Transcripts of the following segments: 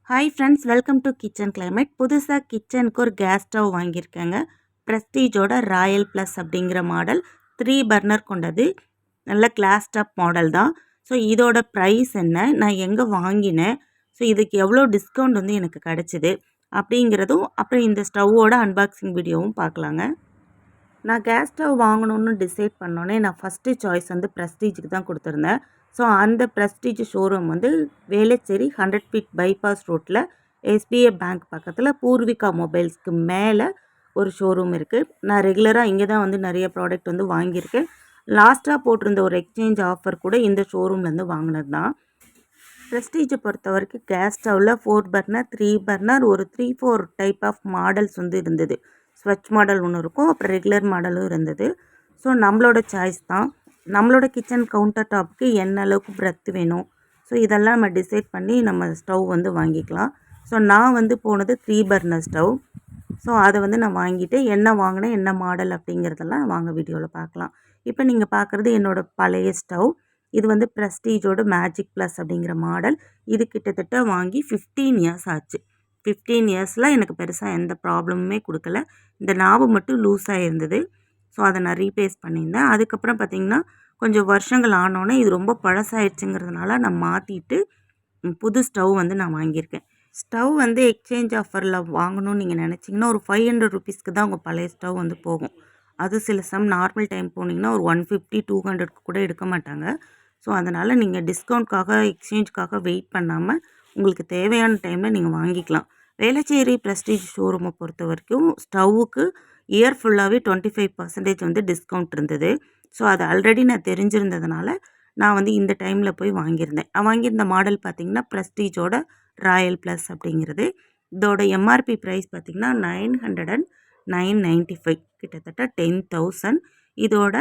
Hi friends, welcome to kitchen climate. புதுசாக கிச்சனுக்கு ஒரு கேஸ் ஸ்டவ் வாங்கியிருக்கேங்க. ப்ரெஸ்டீஜோட ராயல் ப்ளஸ் அப்படிங்கிற மாடல் 3 பர்னர் கொண்டது. நல்ல கிளாஸ் டாப் மாடல் தான். ஸோ இதோட ப்ரைஸ் என்ன, நான் எங்கே வாங்கினேன், ஸோ இதுக்கு எவ்வளோ டிஸ்கவுண்ட் வந்து எனக்கு கிடச்சிது அப்படிங்கிறதும், அப்புறம் இந்த ஸ்டவ்வோட அன்பாக்சிங் வீடியோவும் பார்க்கலாங்க. நான் கேஸ் ஸ்டவ் வாங்கணும்னு டிசைட் பண்ணோன்னே நான் ஃபஸ்ட்டு சாய்ஸ் வந்து ப்ரெஸ்டீஜுக்கு தான் கொடுத்துருந்தேன். ஸோ அந்த ப்ரெஸ்டீஜ் ஷோரூம் வந்து வேளச்சேரி 100 ஃபீட் பைபாஸ் ரோட்டில் எஸ்பிஐ பேங்க் பக்கத்தில் பூர்விகா மொபைல்ஸ்க்கு மேலே ஒரு ஷோரூம் இருக்குது. நான் ரெகுலராக இங்கே தான் வந்து நிறைய ப்ராடக்ட் வந்து வாங்கியிருக்கேன். லாஸ்ட்டாக போட்டிருந்த ஒரு எக்ஸ்சேஞ்ச் ஆஃபர் கூட இந்த ஷோரூம்லேருந்து வாங்கினது தான். ப்ரெஸ்டீஜை பொறுத்த வரைக்கும் கேஸ் ஸ்டவ்வில் 4 பர்னர், 3 பர்னர், ஒரு 3-4 டைப் ஆஃப் மாடல்ஸ் வந்து இருந்தது. ஸ்வச் மாடல் ஒன்று இருக்கும், அப்புறம் ரெகுலர் மாடலும் இருந்தது. ஸோ நம்மளோட சாய்ஸ் தான். நம்மளோட கிச்சன் கவுண்டர் டாப்புக்கு என்ன அளவுக்கு பிரெத் வேணும், ஸோ இதெல்லாம் நம்ம டிசைட் பண்ணி நம்ம ஸ்டவ் வந்து வாங்கிக்கலாம். ஸோ நான் வந்து போனது 3 பர்னர் ஸ்டவ். ஸோ அதை வந்து நான் வாங்கிட்டு என்ன வாங்கினேன், என்ன மாடல் அப்படிங்கிறதெல்லாம் வாங்க வீடியோவில் பார்க்கலாம். இப்போ நீங்கள் பார்க்குறது என்னோடய பழைய ஸ்டவ். இது வந்து ப்ரெஸ்டீஜோட மேஜிக் ப்ளஸ் அப்படிங்கிற மாடல். இது கிட்டத்தட்ட வாங்கி 15 இயர்ஸ் ஆச்சு. 15 இயர்ஸில் எனக்கு பெருசாக எந்த ப்ராப்ளமுமே கொடுக்கல. இந்த நாபு மட்டும் லூஸாக இருந்தது. ஸோ அதை நான் ரீப்ளேஸ் பண்ணியிருந்தேன். அதுக்கப்புறம் பார்த்திங்கன்னா கொஞ்சம் வருஷங்கள் ஆனோன்னே இது ரொம்ப பழசாயிடுச்சுங்கிறதுனால நான் மாற்றிட்டு புது ஸ்டவ் வந்து நான் வாங்கியிருக்கேன். ஸ்டவ் வந்து எக்ஸ்சேஞ்ச் ஆஃபரில் வாங்கணும்னு நீங்கள் நினச்சிங்கன்னா ஒரு 500 ருபீஸ்க்கு தான் உங்கள் பழைய ஸ்டவ் வந்து போகும். அது சில நார்மல் டைம் போனீங்கன்னா ஒரு 150, 200க்கு கூட எடுக்க மாட்டாங்க. ஸோ அதனால் நீங்கள் டிஸ்கவுண்ட்காக, எக்ஸ்சேஞ்சுக்காக வெயிட் பண்ணாமல் உங்களுக்கு தேவையான டைமில் நீங்கள் வாங்கிக்கலாம். வேளச்சேரி ப்ரெஸ்டீஜ் ஷோரூமை பொறுத்த வரைக்கும் ஸ்டவ்வுக்கு இயர் ஃபுல்லாகவே 25% வந்து டிஸ்கவுண்ட் இருந்தது. ஸோ அது ஆல்ரெடி நான் தெரிஞ்சிருந்ததுனால நான் வந்து இந்த டைமில் போய் வாங்கியிருந்தேன். நான் வாங்கியிருந்த மாடல் பார்த்திங்கன்னா ப்ரெஸ்டீஜோட ராயல் ப்ளஸ் அப்படிங்கிறது. இதோட எம்ஆர்பி ப்ரைஸ் பார்த்திங்கன்னா 995, கிட்டத்தட்ட 10,000. இதோட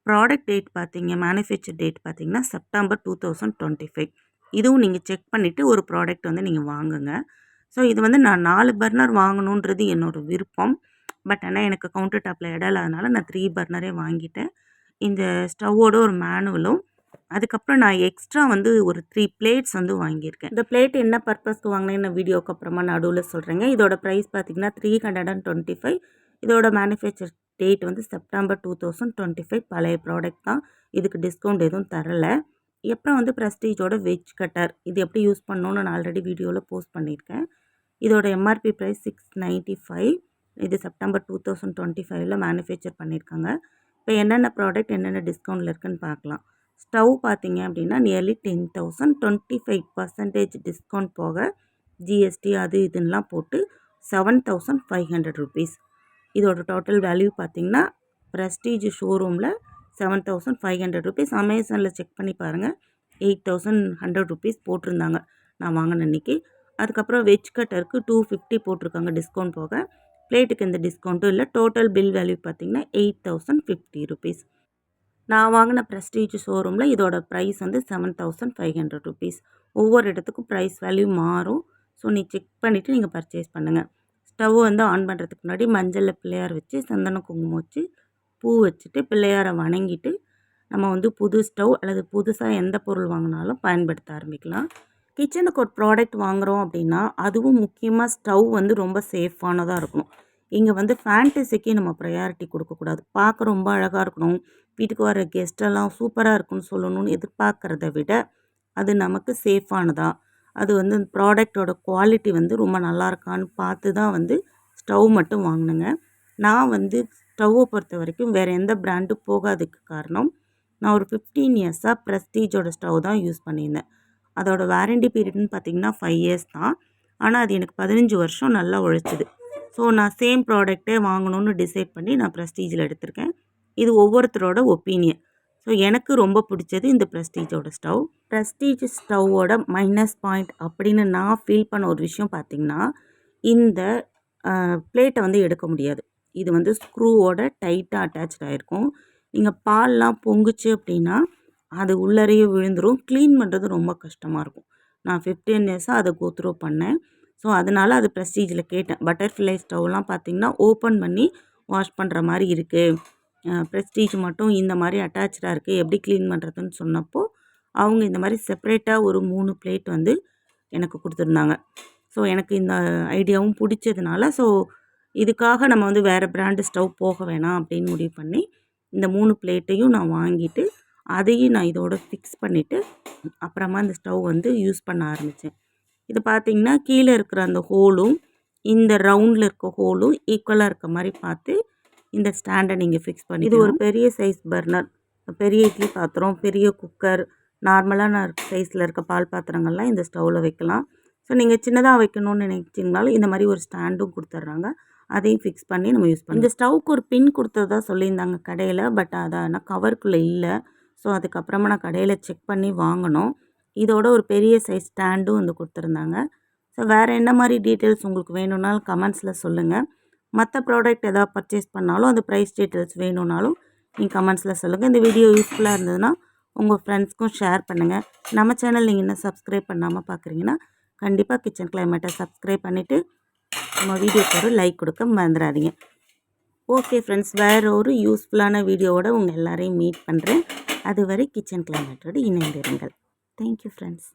ப்ராடக்ட் டேட் பார்த்திங்க, மேனுஃபேக்சர் டேட் பார்த்திங்கன்னா செப்டம்பர் 2025. இதுவும் நீங்கள் செக் பண்ணிவிட்டு ஒரு ப்ராடக்ட் வந்து நீங்கள் வாங்குங்க. ஸோ இது வந்து நான் 4 பர்னர் வாங்கணுன்றது என்னோடய விருப்பம். பட் ஆனால் எனக்கு கவுண்டர் டாப்பில் இடம் இல்லாதனால நான் 3 பர்னரே வாங்கிட்டேன். இந்த ஸ்டவ்வோட ஒரு மேனுவலும், அதுக்கப்புறம் நான் எக்ஸ்ட்ரா வந்து ஒரு 3 பிளேட்ஸ் வந்து வாங்கியிருக்கேன். இந்த பிளேட் என்ன பர்பஸ்க்கு வாங்கினேன்னு வீடியோக்கு அப்புறமா நடுவில் சொல்கிறேங்க. இதோட ப்ரைஸ் பார்த்திங்கன்னா 325. இதோட மேனுஃபேக்சர் டேட் வந்து செப்டம்பர் 2025. பழைய ப்ராடக்ட் தான், இதுக்கு டிஸ்கவுண்ட் எதுவும் தரலை. அப்புறம் வந்து ப்ரெஸ்டீஜோட வெஜ் கட்டர், இது எப்படி யூஸ் பண்ணணும்னு நான் ஆல்ரெடி வீடியோவில் போஸ்ட் பண்ணியிருக்கேன். இதோட எம்ஆர்பி ப்ரைஸ் 695. இது செப்டம்பர் 2025 மேனுஃபேக்சர் பண்ணியிருக்காங்க. இப்போ என்னென்ன ப்ராடக்ட் என்னென்ன டிஸ்கவுண்டில் இருக்குதுன்னு பார்க்கலாம். ஸ்டவ் பார்த்தீங்க அப்படின்னா நியர்லி 10,000, 25% டிஸ்கவுண்ட் போக ஜிஎஸ்டி அது இதுன்னெலாம் போட்டு 7,500 ருபீஸ். இதோட டோட்டல் வேல்யூ பார்த்திங்கன்னா ப்ரெஸ்டீஜ் ஷோரூமில் 7,500 ருபீஸ். அமேசானில் செக் பண்ணி பாருங்கள், 8,100 ருபீஸ் போட்டிருந்தாங்க நான் வாங்கின அன்றைக்கி. அதுக்கப்புறம் வெஜ் கட்டருக்கு 250 போட்டிருக்காங்க டிஸ்கவுண்ட் போக. பிளேட்டுக்கு எந்த டிஸ்கவுண்ட்டும் இல்லை. டோட்டல் பில் வேல்யூ பார்த்திங்கன்னா 8,050 ருபீஸ். நான் வாங்கின ப்ரெஸ்டீஜ் ஷோரூமில் இதோட ப்ரைஸ் வந்து 7,500 ருபீஸ். ஒவ்வொரு இடத்துக்கும் ப்ரைஸ் வேல்யூ மாறும். ஸோ செக் பண்ணிவிட்டு நீங்கள் பர்ச்சேஸ் பண்ணுங்கள். ஸ்டவ் வந்து ஆன் பண்ணுறதுக்கு முன்னாடி மஞ்சளில் பிள்ளையார் வச்சு, சந்தன குங்குமம் வச்சு, பூ வச்சுட்டு பிள்ளையாரை வணங்கிட்டு நம்ம வந்து புது ஸ்டவ் அல்லது புதுசாக எந்த பொருள் வாங்கினாலும் பயன்படுத்த ஆரம்பிக்கலாம். கிச்சனுக்கு ஒரு ப்ராடக்ட் வாங்குகிறோம் அப்படின்னா அதுவும் முக்கியமாக ஸ்டவ் வந்து ரொம்ப சேஃபானதாக இருக்கணும். இங்கே வந்து ஃபேண்டசிக்கு நம்ம ப்ரையாரிட்டி கொடுக்கக்கூடாது. பார்க்க ரொம்ப அழகாக இருக்கணும், வீட்டுக்கு வர கெஸ்ட்டெல்லாம் சூப்பராக இருக்குன்னு சொல்லணும்னு எதிர்பார்க்குறத விட அது நமக்கு சேஃபானதா, அது வந்து ப்ராடக்டோட குவாலிட்டி வந்து ரொம்ப நல்லா இருக்கான்னு பார்த்து தான் வந்து ஸ்டவ் மட்டும் வாங்கினேங்க. நான் வந்து ஸ்டவ்வை பொறுத்த வரைக்கும் வேறு எந்த பிராண்டும் போகாததுக்கு காரணம், நான் ஒரு 15 இயர்ஸாக ப்ரெஸ்டீஜோட ஸ்டவ் தான் யூஸ் பண்ணியிருந்தேன். அதோட வாரண்டி பீரியட்னு பார்த்திங்கன்னா 5 இயர்ஸ் தான். ஆனால் அது எனக்கு 15 வருஷம் நல்லா உழைச்சிது. ஸோ நான் சேம் ப்ராடக்டே வாங்கணும்னு டிசைட் பண்ணி நான் ப்ரெஸ்டீஜில் எடுத்திருக்கேன். இது ஒவ்வொருத்தரோட ஒப்பீனியன். ஸோ எனக்கு ரொம்ப பிடிச்சது இந்த ப்ரெஸ்டீஜோட ஸ்டவ். ப்ரெஸ்டீஜ் ஸ்டவ்வோட மைனஸ் பாயிண்ட் அப்படின்னு நான் ஃபீல் பண்ண ஒரு விஷயம் பார்த்திங்கன்னா, இந்த பிளேட்டை வந்து எடுக்க முடியாது. இது வந்து ஸ்க்ரூவோட டைட்டாக அட்டாச் ஆகிருக்கும். நீங்கள் பால்லாம் பொங்குச்சு அப்படின்னா அது உள்ளறையே விழுந்துடும். க்ளீன் பண்ணுறது ரொம்ப கஷ்டமாக இருக்கும். நான் 15 இயர்ஸாக அதை கோத்ரூ பண்ணேன். ஸோ அதனால் அது ப்ரெஸ்டீஜில் கேட்டேன். பட்டர்ஃப்ளை ஸ்டவ்லாம் பார்த்திங்கன்னா ஓப்பன் பண்ணி வாஷ் பண்ணுற மாதிரி இருக்குது, ப்ரெஸ்டீஜ் மட்டும் இந்த மாதிரி அட்டாச்சாக இருக்குது, எப்படி க்ளீன் பண்ணுறதுன்னு சொன்னப்போ அவங்க இந்த மாதிரி செப்ரேட்டாக ஒரு 3 பிளேட் வந்து எனக்கு கொடுத்துருந்தாங்க. ஸோ எனக்கு இந்த ஐடியாவும் பிடிச்சதுனால ஸோ இதுக்காக நம்ம வந்து வேறு பிராண்டு ஸ்டவ் போக வேணாம் அப்படின்னு முடிவு பண்ணி இந்த 3 பிளேட்டையும் நான் வாங்கிட்டு அதையும் நான் இதோட ஃபிக்ஸ் பண்ணிவிட்டு அப்புறமா இந்த ஸ்டவ் வந்து யூஸ் பண்ண ஆரம்பித்தேன். இது பார்த்திங்கன்னா கீழே இருக்கிற அந்த ஹோலும் இந்த ரவுண்டில் இருக்க ஹோலும் ஈக்குவலாக இருக்க மாதிரி பார்த்து இந்த ஸ்டாண்டை நீங்கள் ஃபிக்ஸ் பண்ணி இது ஒரு பெரிய சைஸ் பர்னர், பெரிய இட்லி பாத்திரம், பெரிய குக்கர், நார்மலான சைஸில் இருக்க பால் பாத்திரங்கள்லாம் இந்த ஸ்டவ்வில் வைக்கலாம். ஸோ நீங்கள் சின்னதாக வைக்கணும்னு நினச்சிங்கனாலும் இந்த மாதிரி ஒரு ஸ்டாண்டும் கொடுத்துட்றாங்க. அதையும் ஃபிக்ஸ் பண்ணி நம்ம யூஸ் பண்ணலாம். இந்த ஸ்டவ்வுக்கு ஒரு பின் கொடுத்ததா சொல்லியிருந்தாங்க கடையில், பட் அதை நான் கவருக்குள்ளே இல்லை. ஸோ அதுக்கப்புறமா நான் கடையில் செக் பண்ணி வாங்கினோம். இதோட ஒரு பெரிய சைஸ் ஸ்டாண்டும் வந்து கொடுத்துருந்தாங்க. ஸோ வேறு என்ன மாதிரி டீட்டெயில்ஸ் உங்களுக்கு வேணும்னாலும் கமெண்ட்ஸில் சொல்லுங்கள். மற்ற ப்ராடக்ட் எதாவது பர்ச்சேஸ் பண்ணாலும் அந்த ப்ரைஸ் டீட்டெயில்ஸ் வேணும்னாலும் நீங்கள் கமெண்ட்ஸில் சொல்லுங்கள். இந்த வீடியோ யூஸ்ஃபுல்லாக இருந்ததுன்னா உங்கள் ஃப்ரெண்ட்ஸ்க்கும் ஷேர் பண்ணுங்கள். நம்ம சேனல் நீங்கள் இன்னும் சப்ஸ்கிரைப் பண்ணாமல் பார்க்குறீங்கன்னா கண்டிப்பாக கிச்சன் கிளைமேட்டை சப்ஸ்கிரைப் பண்ணிவிட்டு நம்ம வீடியோக்கு ஒரு லைக் கொடுக்க மறந்துடாதீங்க. ஓகே ஃப்ரெண்ட்ஸ், வேறு ஒரு யூஸ்ஃபுல்லான வீடியோவோட உங்கள் எல்லாரையும் மீட் பண்ணுறேன். அதுவரை கிச்சன் கிளைமேட்டோடு இணைந்திருங்கள். Thank you friends.